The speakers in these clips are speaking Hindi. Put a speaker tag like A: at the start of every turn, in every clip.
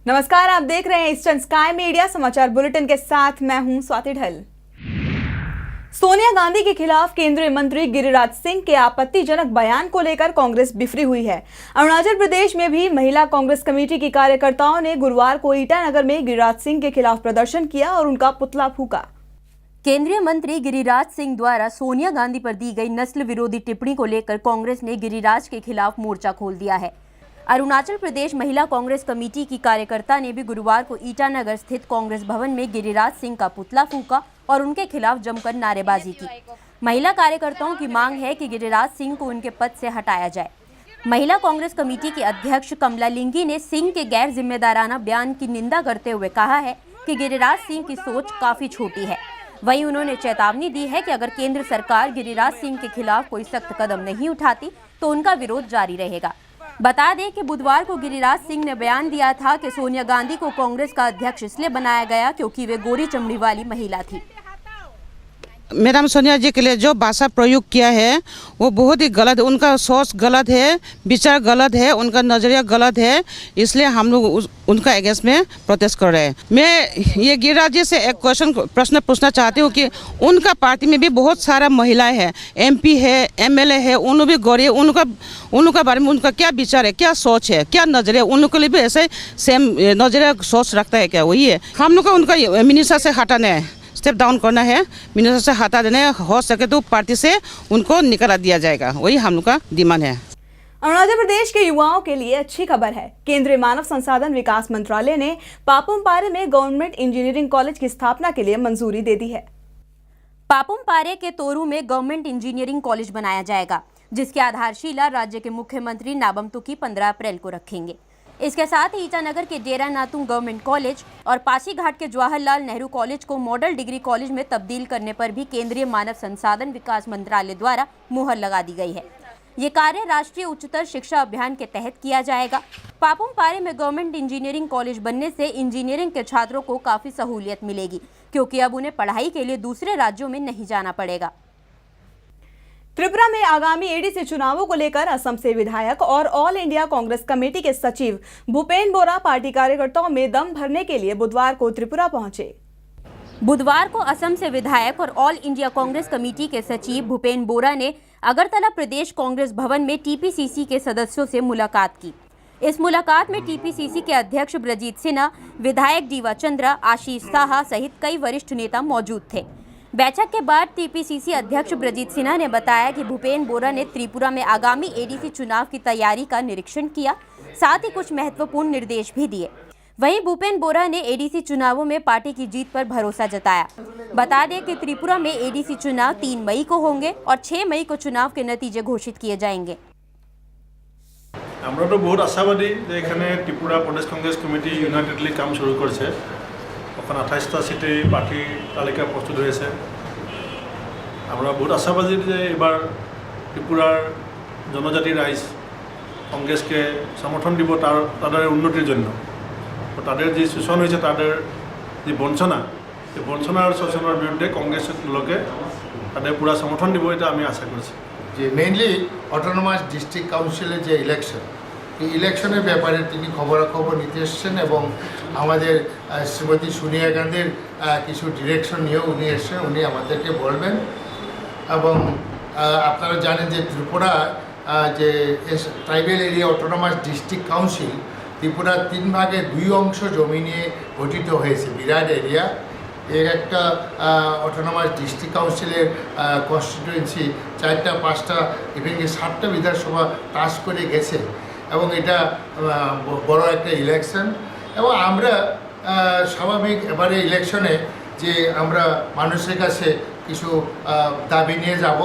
A: नमस्कार, आप देख रहे हैं ईस्टर्न स्काई मीडिया समाचार बुलेटिन के साथ मैं हूं स्वाति ढल। सोनिया गांधी के खिलाफ केंद्रीय मंत्री गिरिराज सिंह के आपत्तिजनक बयान को लेकर कांग्रेस बिफरी हुई है। अरुणाचल प्रदेश में भी महिला कांग्रेस कमेटी की कार्यकर्ताओं ने गुरुवार को ईटानगर में गिरिराज सिंह के खिलाफ प्रदर्शन किया और उनका पुतला फूका।
B: केंद्रीय मंत्री गिरिराज सिंह द्वारा सोनिया गांधी पर दी गई नस्ल विरोधी टिप्पणी को लेकर कांग्रेस ने गिरिराज के खिलाफ मोर्चा खोल दिया है। अरुणाचल प्रदेश महिला कांग्रेस कमेटी की कार्यकर्ता ने भी गुरुवार को ईटानगर स्थित कांग्रेस भवन में गिरिराज सिंह का पुतला फूका और उनके खिलाफ जमकर नारेबाजी की। महिला कार्यकर्ताओं की मांग है कि गिरिराज सिंह को उनके पद से हटाया जाए। महिला कांग्रेस कमेटी की अध्यक्ष कमला लिंगी ने सिंह के गैर जिम्मेदाराना बयान की निंदा करते हुए कहा है कि गिरिराज सिंह की सोच काफी छोटी है। वहीं उन्होंने चेतावनी दी है कि अगर केंद्र सरकार गिरिराज सिंह के खिलाफ कोई सख्त कदम नहीं उठाती तो उनका विरोध जारी रहेगा। बता दें कि बुधवार को गिरिराज सिंह ने बयान दिया था कि सोनिया गांधी को कांग्रेस का अध्यक्ष इसलिए बनाया गया क्योंकि वे गोरी चमड़ी वाली महिला थी।
C: मैडम सोनिया जी के लिए जो भाषा प्रयोग किया है वो बहुत ही गलत है। उनका सोच गलत है, विचार गलत है, उनका नज़रिया गलत है, इसलिए हम लोग उनका अगेंस्ट में प्रोटेस्ट कर रहे हैं। मैं ये गिरिराज जी से एक प्रश्न पूछना चाहती हूँ कि उनका पार्टी में भी बहुत सारा महिलाएं हैं, MP है, MLA है, उन लोग भी गौरी, उनका बारे में उनका क्या विचार है, क्या सोच है, क्या नज़रिया, उन लोग के लिए भी ऐसे सेम नज़रिया सोच रखता है क्या? वही है हम लोग का उनका मिनिस्टर से हटाना है, स्टेप डाउन करना है, मिनिस्टर से हटा देना है, हो सके तो पार्टी से उनको निकाला दिया जाएगा। वही हम लोग का डिमांड है।
A: अरुणाचल प्रदेश के युवाओं के लिए अच्छी खबर है। केंद्रीय मानव संसाधन विकास मंत्रालय ने पापुम-पारे में गवर्नमेंट इंजीनियरिंग कॉलेज की स्थापना के लिए मंजूरी दे दी है।
B: पापुम-पारे के तोरू में गवर्नमेंट इंजीनियरिंग कॉलेज बनाया जाएगा, जिसकी आधारशिला राज्य के मुख्यमंत्री नाबम तुकी 15 अप्रैल को रखेंगे। इसके साथ ही ईटानगर के डेरा नातुंग गवर्नमेंट कॉलेज और पासीघाट के जवाहरलाल नेहरू कॉलेज को मॉडल डिग्री कॉलेज में तब्दील करने पर भी केंद्रीय मानव संसाधन विकास मंत्रालय द्वारा मुहर लगा दी गई है। ये कार्य राष्ट्रीय उच्चतर शिक्षा अभियान के तहत किया जाएगा। पापुम-पारे में गवर्नमेंट इंजीनियरिंग कॉलेज बनने से इंजीनियरिंग के छात्रों को काफी सहूलियत मिलेगी, क्योंकि अब उन्हें पढ़ाई के लिए दूसरे राज्यों में नहीं जाना पड़ेगा।
A: त्रिपुरा में आगामी ADC चुनावों को लेकर असम से विधायक और ऑल इंडिया कांग्रेस कमेटी के सचिव भूपेन बोरा पार्टी कार्यकर्ताओं में दम भरने के लिए बुधवार को त्रिपुरा पहुंचे।
B: बुधवार को असम से विधायक और ऑल इंडिया कांग्रेस कमेटी के सचिव भूपेन बोरा ने अगरतला प्रदेश कांग्रेस भवन में TPCC के सदस्यों से मुलाकात की। इस मुलाकात में TPCC के अध्यक्ष ब्रजीत सिन्हा, विधायक डीवा चंद्रा, आशीष साहा सहित कई वरिष्ठ नेता मौजूद थे। बैठक के बाद TPCC अध्यक्ष ब्रजीत सिन्हा ने बताया कि भूपेन बोरा ने त्रिपुरा में आगामी ADC चुनाव की तैयारी का निरीक्षण किया, साथ ही कुछ महत्वपूर्ण निर्देश भी दिए। वहीं भूपेन बोरा ने ADC चुनावों में पार्टी की जीत पर भरोसा जताया। बता दें कि त्रिपुरा में ADC चुनाव 3 मई को होंगे और 6 मई को चुनाव के नतीजे घोषित किए जाएंगे।
D: আমরা তো বহুত আশাবাদী যে এখানে ত্রিপুরা প্রদেশ কংগ্রেস কমিটি ইউনাইটেডলি কাম শুরু করছে। ওখানে 28টা সিটে প্রার্থী তালিকা প্রস্তুত হয়েছে। আমরা বহুত আশাবাদী যে এবার ত্রিপুরার জনজাতি রাইজ কংগ্রেসকে সমর্থন দিব তাদের উন্নতির জন্য। তো তাদের যে শোষণ হয়েছে, তাদের যে বঞ্চনা, এই বঞ্চনা আর শোষণের বিরুদ্ধে কংগ্রেস লোকে তাদের পুরা সমর্থন দিব, এটা আমি আশা করছি।
E: যে মেইনলি অটোনোমাস ডিস্ট্রিক্ট কাউন্সিলের যে ইলেকশন, এই ইলেকশনের ব্যাপারে তিনি খবরাখবর নিতে এসছেন এবং আমাদের শ্রীমতী সোনিয়া গান্ধীর কিছু ডিরেকশন নিয়েও উনি এসছেন, উনি আমাদেরকে বলবেন। এবং আপনারা জানেন যে ত্রিপুরা যে tribal area autonomous district council Tripura 3 ভাগে 2 অংশ জমি নিয়ে গঠিত হয়েছে। বিরাট এরিয়া এর একটা অটোনোমাস ডিস্ট্রিক্ট কাউন্সিলের কনস্টিটুয়েন্সি 4টা 5টা ইভেন 7টা বিধানসভা পাস করে গেছে এবং এটা বড় একটা ইলেকশন। এবং আমরা স্বাভাবিক এবারে ইলেকশনে যে আমরা মানুষের কাছে কিছু দাবি নিয়ে যাব,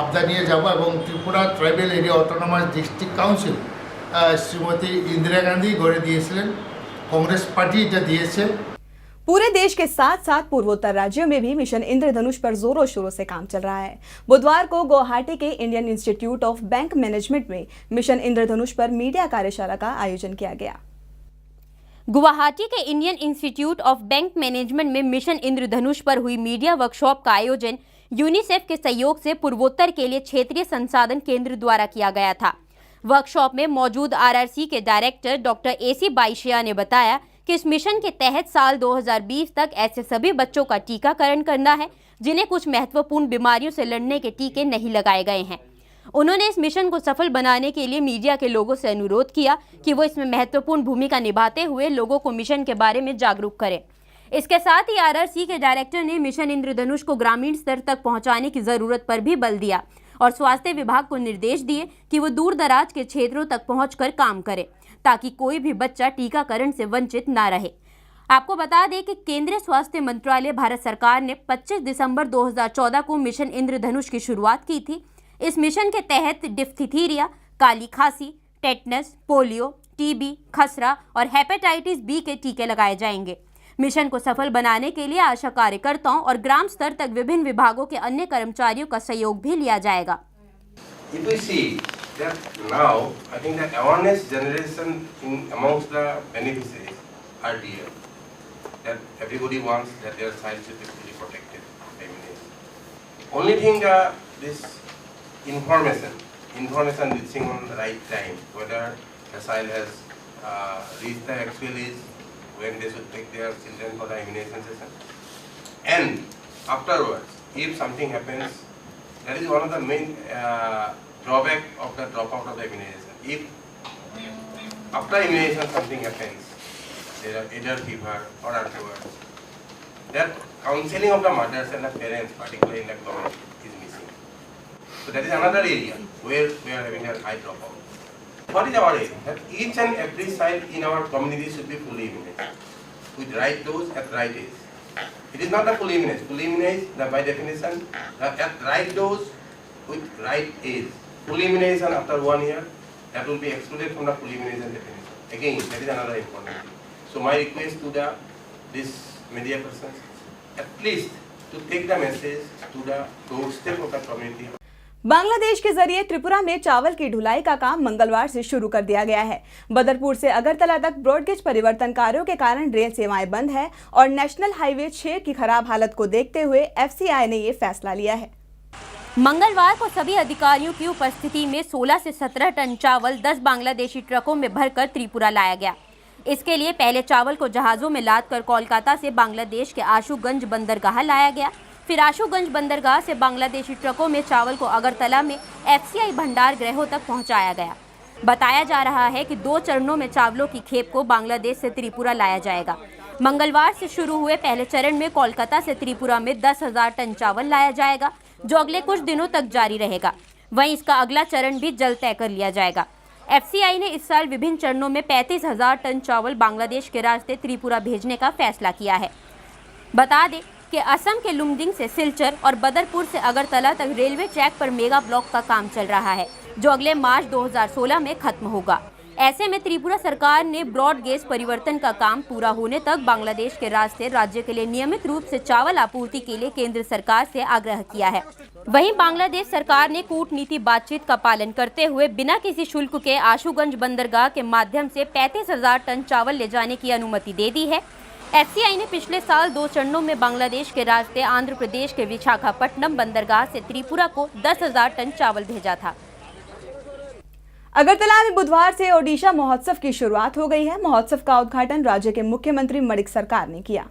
E: আবদা নিয়ে যাব এবং Tripura tribal area autonomous district council Shrimati Indira Gandhi গড়ে দিয়েছিলেন, कांग्रेस पार्टी এটা দিয়েছে।
A: पूरे देश के साथ साथ पूर्वोत्तर राज्यों में भी मिशन इंद्रधनुष पर जोरों शोरों से काम चल रहा है। बुधवार को गुवाहाटी के Indian institute of bank management में मिशन इंद्रधनुष पर मीडिया कार्यशाला का आयोजन किया गया।
B: गुवाहाटी के Indian institute of bank management में मिशन इंद्रधनुष पर हुई मीडिया वर्कशॉप का आयोजन यूनिसेफ के सहयोग से पूर्वोत्तर के लिए क्षेत्रीय संसाधन केंद्र द्वारा किया गया था। वर्कशॉप में मौजूद RRC के डायरेक्टर डॉक्टर AC बाइशिया ने बताया कि इस मिशन के तहत साल 2020 तक ऐसे सभी बच्चों का टीकाकरण करना है जिन्हें कुछ महत्वपूर्ण बीमारियों से लड़ने के टीके नहीं लगाए गए हैं। उन्होंने इस मिशन को सफल बनाने के लिए मीडिया के लोगों से अनुरोध किया कि वो इसमें महत्वपूर्ण भूमिका निभाते हुए लोगों को मिशन के बारे में जागरूक करें। इसके साथ ही आरआरसी के डायरेक्टर ने मिशन इंद्रधनुष को ग्रामीण स्तर तक पहुंचाने की जरूरत पर भी बल दिया और स्वास्थ्य विभाग को निर्देश दिए कि वो दूर दराज के क्षेत्रों तक पहुंचकर काम करे ताकि कोई भी बच्चा टीकाकरण से वंचित न रहे। आपको बता दें कि केंद्रीय स्वास्थ्य मंत्रालय भारत सरकार ने 25 दिसंबर 2014 को मिशन इंद्रधनुष की शुरुआत की थी। इस मिशन के तहत डिफ्थीरिया, काली खांसी, टेटनस, पोलियो, टीबी, खसरा और हेपेटाइटिस बी के टीके लगाए जाएंगे। मिशन को सफल बनाने के लिए आशा कार्यकर्ताओं और ग्राम स्तर तक विभिन्न विभागों के अन्य कर्मचारियों का सहयोग भी लिया जाएगा।
F: If we see that now, I think the awareness generation amongst the beneficiaries are there. That everybody wants that their child should be fully protected by immunization. Only thing this information reaching on the right time, whether the child has reached the actual age when they should take their children for the immunization session, and afterwards, if something happens, that is one of the main drawback of the dropout of the immunization. If after immunization something happens, either fever or afterwards, that counseling of the mothers and the parents, particularly in the community, is missing. So that is another area where we are having a high dropout. What is our aim? That each and every child in our community should be fully immunized with right dose at right age. It is not a full immunized. Full immunized, by definition, at right dose with right age. Full immunization after 1 year, that will be excluded from the full immunization definition. Again, that is another important thing. So my request to this media persons, at least to take the message to the doorstep of the community.
A: Bangladesh के जरिए त्रिपुरा में चावल की ढुलाई का काम मंगलवार से शुरू कर दिया गया है। बदरपुर से अगरतला तक ब्रॉडगेज परिवर्तन कार्यों के कारण रेल सेवाएं बंद है और नेशनल हाईवे 6 की खराब हालत को देखते हुए एफसीआई ने ये फैसला लिया है।
B: मंगलवार को सभी अधिकारियों की उपस्थिति में 16 से 17 टन चावल 10 बांग्लादेशी ट्रकों में भरकर त्रिपुरा लाया गया। इसके लिए पहले चावल को जहाजों में लादकर कोलकाता से बांग्लादेश के आशुगंज बंदरगाह लाया गया। फिर आशुगंज बंदरगाह से बांग्लादेशी ट्रकों में चावल को अगरतला में एफसीआई भंडार गृहों तक पहुंचाया गया। बताया जा रहा है कि 2 चरणों में चावलों की खेप को बांग्लादेश से त्रिपुरा लाया जाएगा। मंगलवार से शुरू हुए पहले चरण में कोलकाता से त्रिपुरा में 10,000 टन चावल लाया जाएगा, जो अगले कुछ दिनों तक जारी रहेगा। वहीं इसका अगला चरण भी जल्द तय कर लिया जाएगा। एफसीआई ने इस साल विभिन्न चरणों में 35,000 टन चावल बांग्लादेश के रास्ते त्रिपुरा भेजने का फैसला किया है। बता दें कि असम के लुमडिंग से सिलचर और बदरपुर से अगरतला तक रेलवे ट्रैक पर मेगा ब्लॉक का काम चल रहा है, जो अगले मार्च 2016 में खत्म होगा। ऐसे में त्रिपुरा सरकार ने ब्रॉड गेज परिवर्तन का काम पूरा होने तक बांग्लादेश के रास्ते राज्य के लिए नियमित रूप से चावल आपूर्ति के लिए केंद्र सरकार से आग्रह किया है। वहीं बांग्लादेश सरकार ने कूटनीति बातचीत का पालन करते हुए बिना किसी शुल्क के आशुगंज बंदरगाह के माध्यम से 35,000 टन चावल ले जाने की अनुमति दे दी है। एफसीआई ने पिछले साल 2 चरणों में बांग्लादेश के रास्ते आंध्र प्रदेश के विशाखापट्टनम बंदरगाह से त्रिपुरा को 10,000 टन चावल भेजा था।
A: अगरतला में बुधवार से ओडिशा महोत्सव की शुरुआत हो गई है। महोत्सव का उद्घाटन राज्य के मुख्यमंत्री मणिक सरकार ने किया।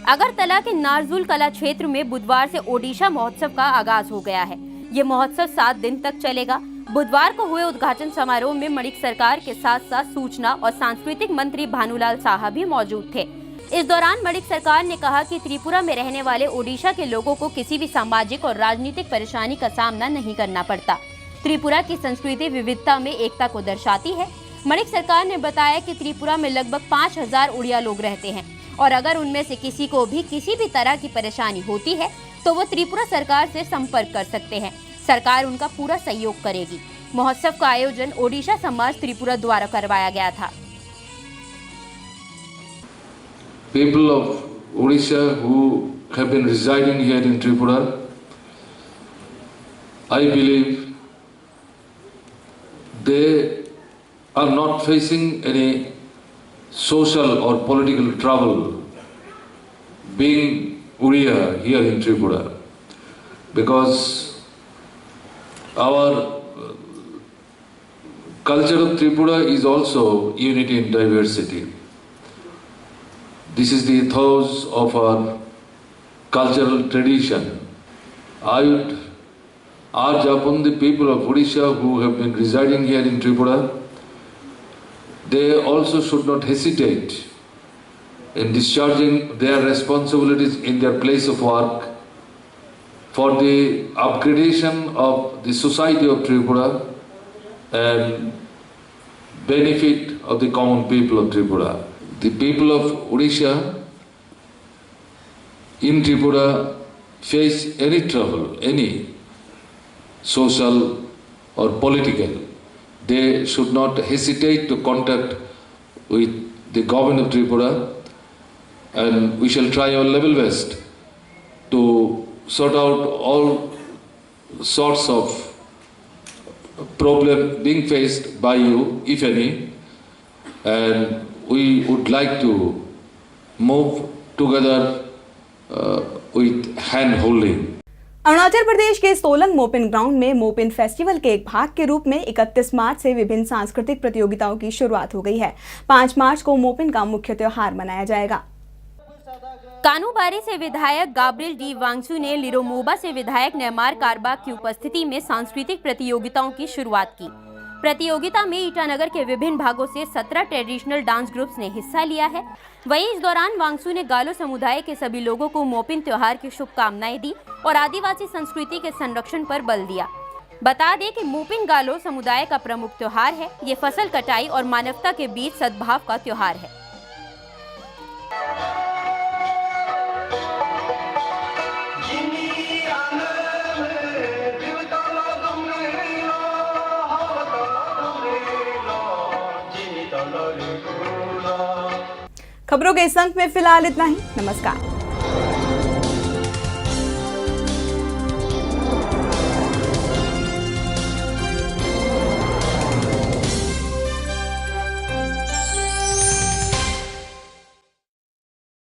B: अगरतला के नारजुल कला क्षेत्र में बुधवार से ओडिशा महोत्सव का आगाज हो गया है। ये महोत्सव 7 दिन तक चलेगा। बुधवार को हुए उद्घाटन समारोह में मणिक सरकार के साथ साथ सूचना और सांस्कृतिक मंत्री भानुलाल साहा भी मौजूद थे। इस दौरान मणिक सरकार ने कहा कि त्रिपुरा में रहने वाले ओडिशा के लोगों को किसी भी सामाजिक और राजनीतिक परेशानी का सामना नहीं करना पड़ता। त्रिपुरा की संस्कृति विविधता में एकता को दर्शाती है। मणिक सरकार ने बताया कि त्रिपुरा में लगभग 5,000 उड़िया लोग रहते हैं और अगर उनमें से किसी को भी किसी भी तरह की परेशानी होती है तो वो त्रिपुरा सरकार से संपर्क कर सकते हैं। सरकार उनका पूरा सहयोग करेगी। महोत्सव का आयोजन ओडिशा समाज त्रिपुरा द्वारा करवाया गया था।
G: People of Odisha who have been residing here in Tripura, I believe they are not facing any social or political trouble being Odia here in Tripura, because our culture of Tripura is also unity in diversity. This is the ethos of our cultural tradition. I would urge upon the people of Odisha who have been residing here in Tripura, they also should not hesitate in discharging their responsibilities in their place of work for the upgradation of the society of Tripura and benefit of the common people of Tripura. The people of Odisha in Tripura face any trouble, any social or political, they should not hesitate to contact with the government of Tripura, and we shall try our level best to sort out all sorts of problem being faced by you, if any, and we would like to move together with hand holding.
A: Arunachal Pradesh के सोलंग मोपिन ग्राउंड में मोपिन फेस्टिवल के एक भाग के रूप में 31 मार्च से विभिन्न सांस्कृतिक प्रतियोगिताओं की शुरुआत हो गई है। 5 मार्च को मोपिन का मुख्य त्योहार मनाया जाएगा।
B: कानूबारी से विधायक गाब्रिएल डी वांगसू ने लिरोमोबा से विधायक नेमार कारबाग की उपस्थिति में सांस्कृतिक प्रतियोगिताओं की शुरुआत की। प्रतियोगिता में ईटानगर के विभिन्न भागों से 17 ट्रेडिशनल डांस ग्रुप्स ने हिस्सा लिया है। वहीं इस दौरान वांगसू ने गालो समुदाय के सभी लोगों को मोपिन त्योहार की शुभकामनाएं दी और आदिवासी संस्कृति के संरक्षण पर बल दिया। बता दें कि मोपिन गालो समुदाय का प्रमुख त्योहार है। ये फसल कटाई और मानवता के बीच सद्भाव का त्योहार है।
A: खबरों के इस अंक में फिलहाल इतना ही। नमस्कार।